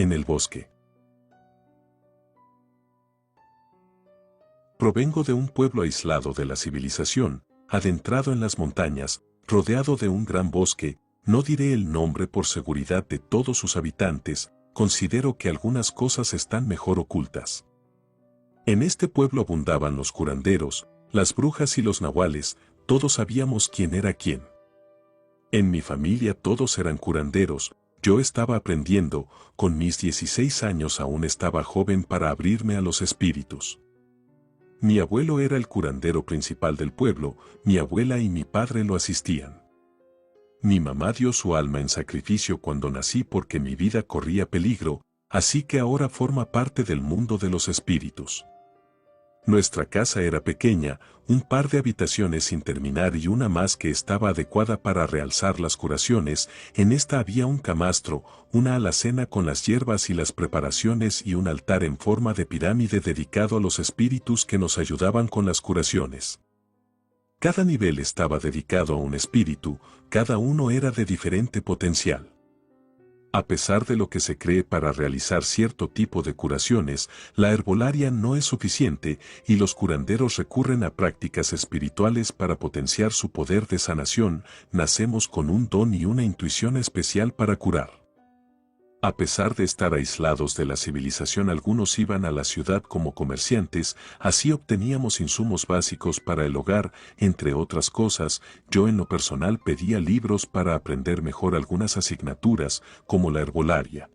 en el bosque. Provengo de un pueblo aislado de la civilización, adentrado en las montañas, rodeado de un gran bosque. No diré el nombre por seguridad de todos sus habitantes, considero que algunas cosas están mejor ocultas. En este pueblo abundaban los curanderos, las brujas y los nahuales, todos sabíamos quién era quién. En mi familia todos eran curanderos, yo estaba aprendiendo, con mis 16 años aún estaba joven para abrirme a los espíritus. Mi abuelo era el curandero principal del pueblo, mi abuela y mi padre lo asistían. Mi mamá dio su alma en sacrificio cuando nací porque mi vida corría peligro, así que ahora forma parte del mundo de los espíritus. Nuestra casa era pequeña, un par de habitaciones sin terminar y una más que estaba adecuada para realzar las curaciones. En esta había un camastro, una alacena con las hierbas y las preparaciones y un altar en forma de pirámide dedicado a los espíritus que nos ayudaban con las curaciones. Cada nivel estaba dedicado a un espíritu, cada uno era de diferente potencial. A pesar de lo que se cree para realizar cierto tipo de curaciones, la herbolaria no es suficiente y los curanderos recurren a prácticas espirituales para potenciar su poder de sanación. Nacemos con un don y una intuición especial para curar. A pesar de estar aislados de la civilización, algunos iban a la ciudad como comerciantes, así obteníamos insumos básicos para el hogar, entre otras cosas. Yo en lo personal pedía libros para aprender mejor algunas asignaturas, como la herbolaria.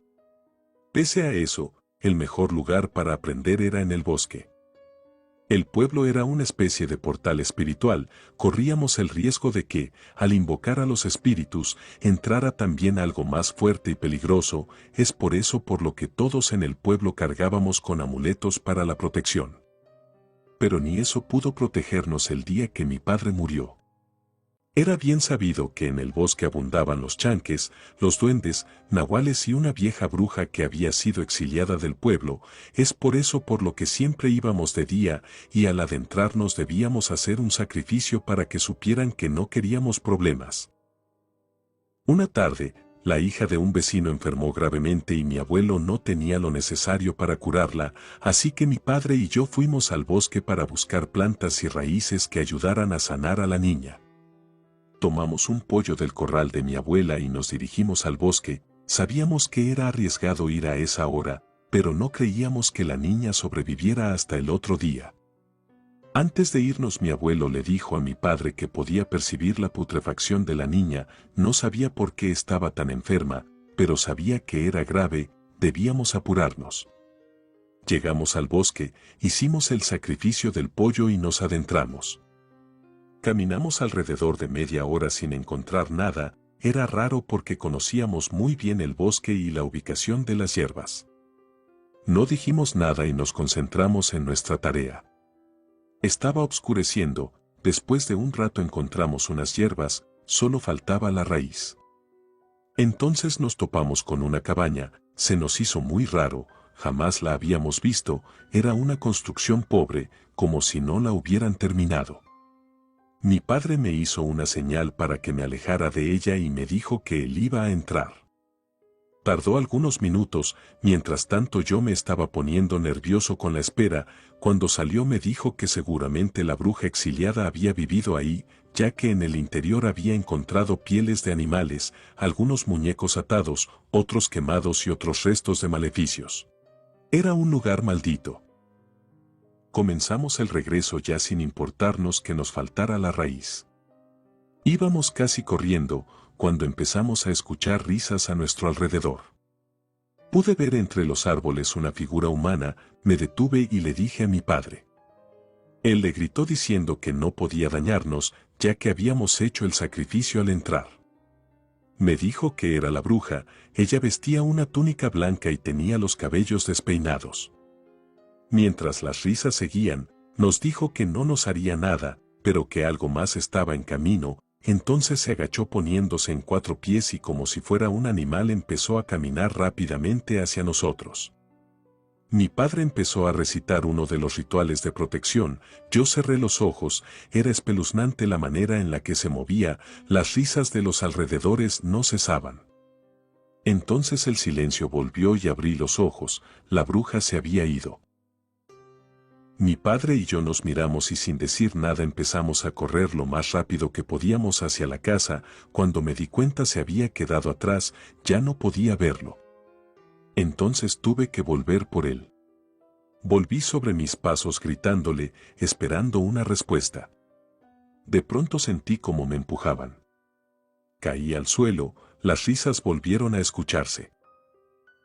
Pese a eso, el mejor lugar para aprender era en el bosque. El pueblo era una especie de portal espiritual, corríamos el riesgo de que, al invocar a los espíritus, entrara también algo más fuerte y peligroso. Es por eso por lo que todos en el pueblo cargábamos con amuletos para la protección. Pero ni eso pudo protegernos el día que mi padre murió. Era bien sabido que en el bosque abundaban los chanques, los duendes, nahuales y una vieja bruja que había sido exiliada del pueblo. Es por eso por lo que siempre íbamos de día, y al adentrarnos debíamos hacer un sacrificio para que supieran que no queríamos problemas. Una tarde, la hija de un vecino enfermó gravemente y mi abuelo no tenía lo necesario para curarla, así que mi padre y yo fuimos al bosque para buscar plantas y raíces que ayudaran a sanar a la niña. Tomamos un pollo del corral de mi abuela y nos dirigimos al bosque. Sabíamos que era arriesgado ir a esa hora, pero no creíamos que la niña sobreviviera hasta el otro día. Antes de irnos, mi abuelo le dijo a mi padre que podía percibir la putrefacción de la niña. No sabía por qué estaba tan enferma, pero sabía que era grave, debíamos apurarnos. Llegamos al bosque, hicimos el sacrificio del pollo y nos adentramos. Caminamos alrededor de media hora sin encontrar nada. Era raro porque conocíamos muy bien el bosque y la ubicación de las hierbas. No dijimos nada y nos concentramos en nuestra tarea. Estaba oscureciendo, después de un rato encontramos unas hierbas, solo faltaba la raíz. Entonces nos topamos con una cabaña, se nos hizo muy raro, jamás la habíamos visto, era una construcción pobre, como si no la hubieran terminado. Mi padre me hizo una señal para que me alejara de ella y me dijo que él iba a entrar. Tardó algunos minutos, mientras tanto yo me estaba poniendo nervioso con la espera. Cuando salió me dijo que seguramente la bruja exiliada había vivido ahí, ya que en el interior había encontrado pieles de animales, algunos muñecos atados, otros quemados y otros restos de maleficios. Era un lugar maldito. Comenzamos el regreso ya sin importarnos que nos faltara la raíz. Íbamos casi corriendo, cuando empezamos a escuchar risas a nuestro alrededor. Pude ver entre los árboles una figura humana, me detuve y le dije a mi padre. Él le gritó diciendo que no podía dañarnos, ya que habíamos hecho el sacrificio al entrar. Me dijo que era la bruja, ella vestía una túnica blanca y tenía los cabellos despeinados. Mientras las risas seguían, nos dijo que no nos haría nada, pero que algo más estaba en camino. Entonces se agachó poniéndose en 4 pies y como si fuera un animal empezó a caminar rápidamente hacia nosotros. Mi padre empezó a recitar uno de los rituales de protección, yo cerré los ojos, era espeluznante la manera en la que se movía, las risas de los alrededores no cesaban. Entonces el silencio volvió y abrí los ojos, la bruja se había ido. Mi padre y yo nos miramos y sin decir nada empezamos a correr lo más rápido que podíamos hacia la casa. Cuando me di cuenta se había quedado atrás, ya no podía verlo. Entonces tuve que volver por él. Volví sobre mis pasos gritándole, esperando una respuesta. De pronto sentí como me empujaban. Caí al suelo, las risas volvieron a escucharse.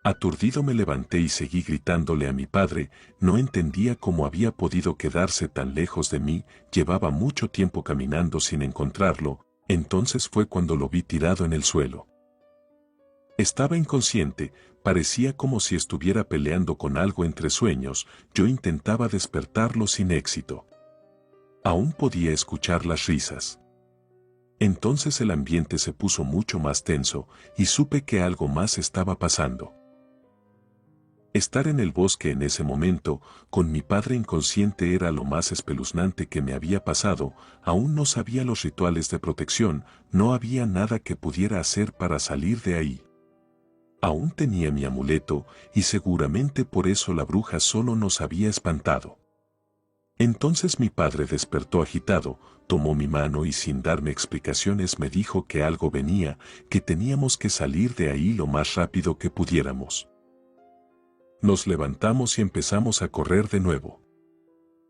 Aturdido me levanté y seguí gritándole a mi padre, no entendía cómo había podido quedarse tan lejos de mí, llevaba mucho tiempo caminando sin encontrarlo, entonces fue cuando lo vi tirado en el suelo. Estaba inconsciente, parecía como si estuviera peleando con algo entre sueños, yo intentaba despertarlo sin éxito. Aún podía escuchar las risas. Entonces el ambiente se puso mucho más tenso y supe que algo más estaba pasando. Estar en el bosque en ese momento, con mi padre inconsciente era lo más espeluznante que me había pasado, aún no sabía los rituales de protección, no había nada que pudiera hacer para salir de ahí. Aún tenía mi amuleto, y seguramente por eso la bruja solo nos había espantado. Entonces mi padre despertó agitado, tomó mi mano y sin darme explicaciones me dijo que algo venía, que teníamos que salir de ahí lo más rápido que pudiéramos. Nos levantamos y empezamos a correr de nuevo.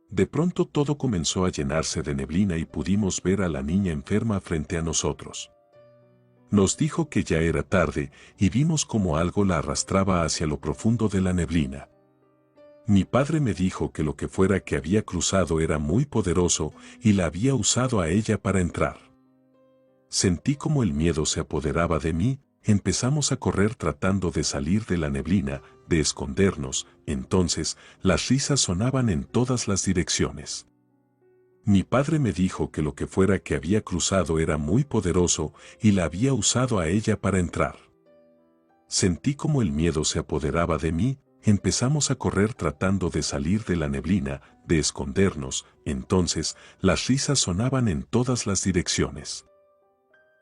De pronto todo comenzó a llenarse de neblina y pudimos ver a la niña enferma frente a nosotros. Nos dijo que ya era tarde y vimos como algo la arrastraba hacia lo profundo de la neblina. Mi padre me dijo que lo que fuera que había cruzado era muy poderoso y la había usado a ella para entrar. Sentí como el miedo se apoderaba de mí, empezamos a correr tratando de salir de la neblina, de escondernos, entonces las risas sonaban en todas las direcciones. Mi padre me dijo que lo que fuera que había cruzado era muy poderoso y la había usado a ella para entrar. Sentí como el miedo se apoderaba de mí, empezamos a correr tratando de salir de la neblina, de escondernos, entonces las risas sonaban en todas las direcciones.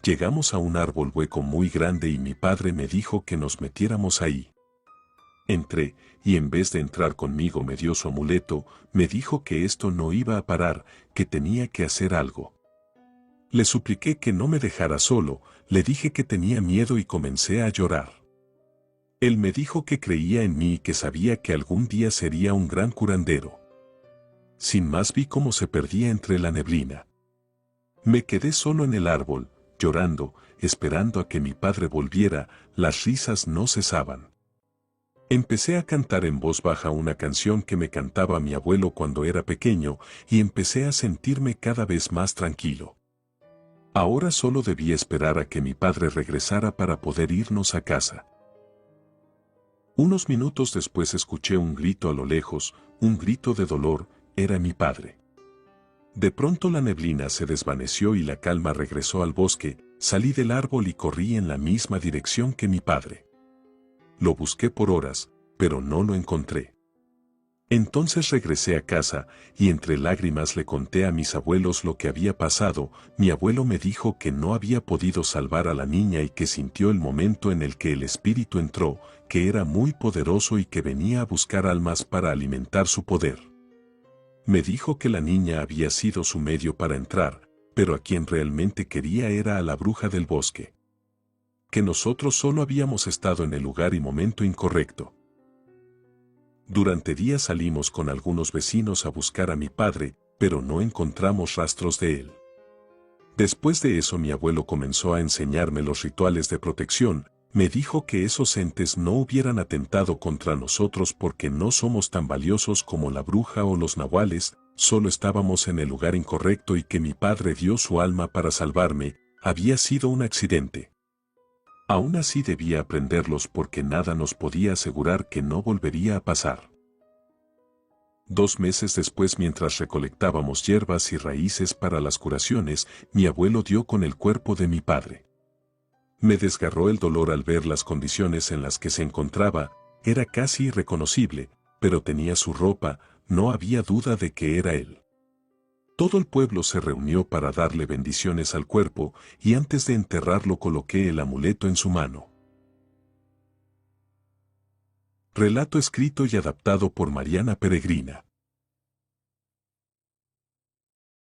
Llegamos a un árbol hueco muy grande y mi padre me dijo que nos metiéramos ahí. Entré, y en vez de entrar conmigo me dio su amuleto, me dijo que esto no iba a parar, que tenía que hacer algo. Le supliqué que no me dejara solo, le dije que tenía miedo y comencé a llorar. Él me dijo que creía en mí y que sabía que algún día sería un gran curandero. Sin más vi cómo se perdía entre la neblina. Me quedé solo en el árbol, llorando, esperando a que mi padre volviera, las risas no cesaban. Empecé a cantar en voz baja una canción que me cantaba mi abuelo cuando era pequeño y empecé a sentirme cada vez más tranquilo. Ahora solo debía esperar a que mi padre regresara para poder irnos a casa. Unos minutos después escuché un grito a lo lejos, un grito de dolor, era mi padre. De pronto la neblina se desvaneció y la calma regresó al bosque, salí del árbol y corrí en la misma dirección que mi padre. Lo busqué por horas, pero no lo encontré. Entonces regresé a casa, y entre lágrimas le conté a mis abuelos lo que había pasado. Mi abuelo me dijo que no había podido salvar a la niña y que sintió el momento en el que el espíritu entró, que era muy poderoso y que venía a buscar almas para alimentar su poder. Me dijo que la niña había sido su medio para entrar, pero a quien realmente quería era a la bruja del bosque. Que nosotros solo habíamos estado en el lugar y momento incorrecto. Durante días salimos con algunos vecinos a buscar a mi padre, pero no encontramos rastros de él. Después de eso mi abuelo comenzó a enseñarme los rituales de protección, me dijo que esos entes no hubieran atentado contra nosotros porque no somos tan valiosos como la bruja o los nahuales, solo estábamos en el lugar incorrecto y que mi padre dio su alma para salvarme, había sido un accidente. Aún así debía aprenderlos porque nada nos podía asegurar que no volvería a pasar. 2 meses después, mientras recolectábamos hierbas y raíces para las curaciones, mi abuelo dio con el cuerpo de mi padre. Me desgarró el dolor al ver las condiciones en las que se encontraba, era casi irreconocible, pero tenía su ropa, no había duda de que era él. Todo el pueblo se reunió para darle bendiciones al cuerpo y antes de enterrarlo coloqué el amuleto en su mano. Relato escrito y adaptado por Mariana Peregrina.